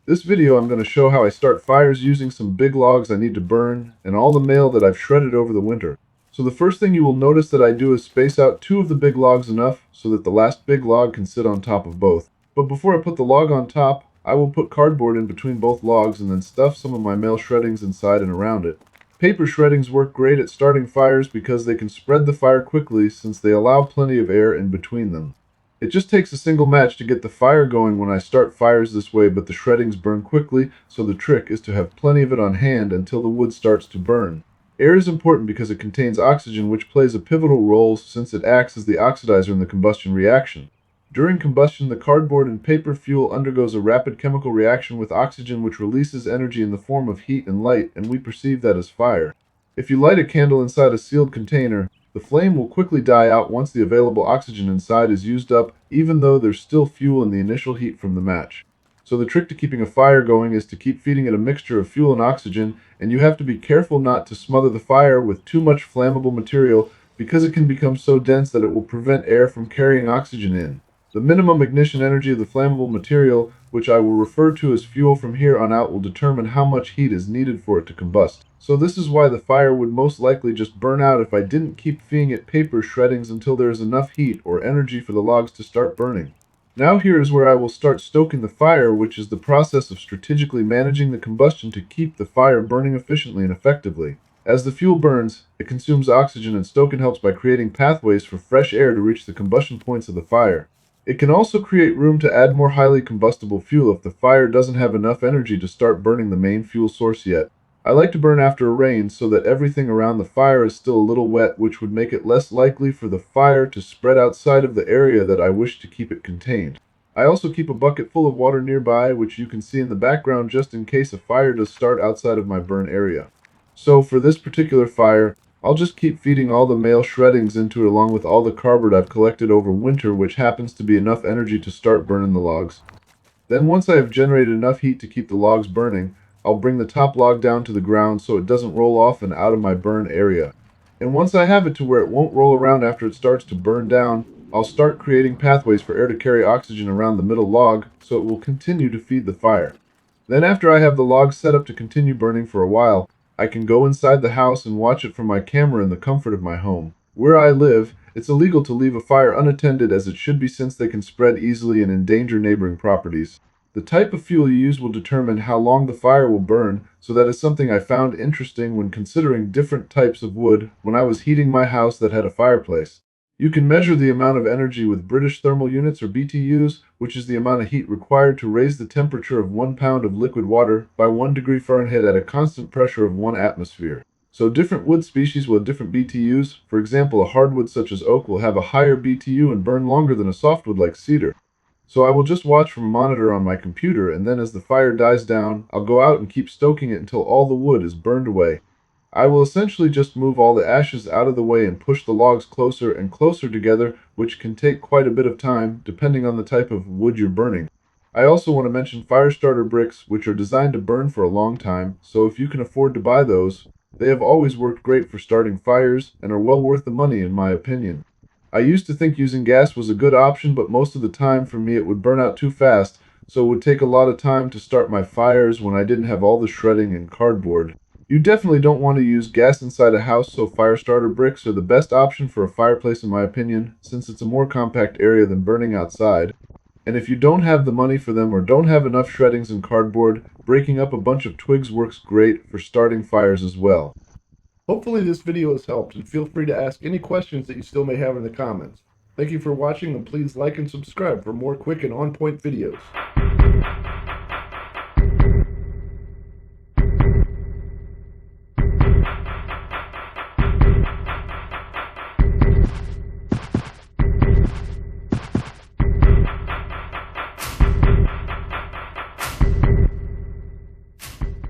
This video I'm going to show how I start fires using some big logs I need to burn and all the mail that I've shredded over the winter. So the first thing you will notice that I do is space out two of the big logs enough so that the last big log can sit on top of both. But before I put the log on top, I will put cardboard in between both logs and then stuff some of my mail shreddings inside and around it. Paper shreddings work great at starting fires because they can spread the fire quickly since they allow plenty of air in between them. It just takes a single match to get the fire going when I start fires this way, but the shreddings burn quickly, so the trick is to have plenty of it on hand until the wood starts to burn. Air is important because it contains oxygen, which plays a pivotal role since it acts as the oxidizer in the combustion reaction. During combustion, the cardboard and paper fuel undergoes a rapid chemical reaction with oxygen, which releases energy in the form of heat and light, and we perceive that as fire. If you light a candle inside a sealed container, the flame will quickly die out once the available oxygen inside is used up, even though there's still fuel in the initial heat from the match. So the trick to keeping a fire going is to keep feeding it a mixture of fuel and oxygen, and you have to be careful not to smother the fire with too much flammable material because it can become so dense that it will prevent air from carrying oxygen in. The minimum ignition energy of the flammable material, which I will refer to as fuel from here on out, will determine how much heat is needed for it to combust. So this is why the fire would most likely just burn out if I didn't keep feeding it paper shreddings until there is enough heat or energy for the logs to start burning. Now here is where I will start stoking the fire, which is the process of strategically managing the combustion to keep the fire burning efficiently and effectively. As the fuel burns, it consumes oxygen, and stoking helps by creating pathways for fresh air to reach the combustion points of the fire. It can also create room to add more highly combustible fuel if the fire doesn't have enough energy to start burning the main fuel source yet. I like to burn after a rain so that everything around the fire is still a little wet, which would make it less likely for the fire to spread outside of the area that I wish to keep it contained. I also keep a bucket full of water nearby, which you can see in the background just in case a fire does start outside of my burn area. So for this particular fire, I'll just keep feeding all the mail shreddings into it along with all the cardboard I've collected over winter, which happens to be enough energy to start burning the logs. Then once I have generated enough heat to keep the logs burning, I'll bring the top log down to the ground so it doesn't roll off and out of my burn area. And once I have it to where it won't roll around after it starts to burn down, I'll start creating pathways for air to carry oxygen around the middle log so it will continue to feed the fire. Then after I have the logs set up to continue burning for a while, I can go inside the house and watch it from my camera in the comfort of my home. Where I live, it's illegal to leave a fire unattended as it should be since they can spread easily and endanger neighboring properties. The type of fuel you use will determine how long the fire will burn, so that is something I found interesting when considering different types of wood when I was heating my house that had a fireplace. You can measure the amount of energy with British thermal units or BTUs, which is the amount of heat required to raise the temperature of 1 pound of liquid water by 1 degree Fahrenheit at a constant pressure of 1 atmosphere. So different wood species will have different BTUs. For example, a hardwood such as oak will have a higher BTU and burn longer than a softwood like cedar. So I will just watch from a monitor on my computer, and then as the fire dies down, I'll go out and keep stoking it until all the wood is burned away. I will essentially just move all the ashes out of the way and push the logs closer and closer together, which can take quite a bit of time, depending on the type of wood you're burning. I also want to mention Firestarter bricks, which are designed to burn for a long time, so if you can afford to buy those, they have always worked great for starting fires and are well worth the money in my opinion. I used to think using gas was a good option, but most of the time for me it would burn out too fast, so it would take a lot of time to start my fires when I didn't have all the shredding and cardboard. You definitely don't want to use gas inside a house, so Firestarter bricks are the best option for a fireplace in my opinion, since it's a more compact area than burning outside. And if you don't have the money for them or don't have enough shreddings and cardboard, breaking up a bunch of twigs works great for starting fires as well. Hopefully this video has helped, and feel free to ask any questions that you still may have in the comments. Thank you for watching, and please like and subscribe for more quick and on-point videos.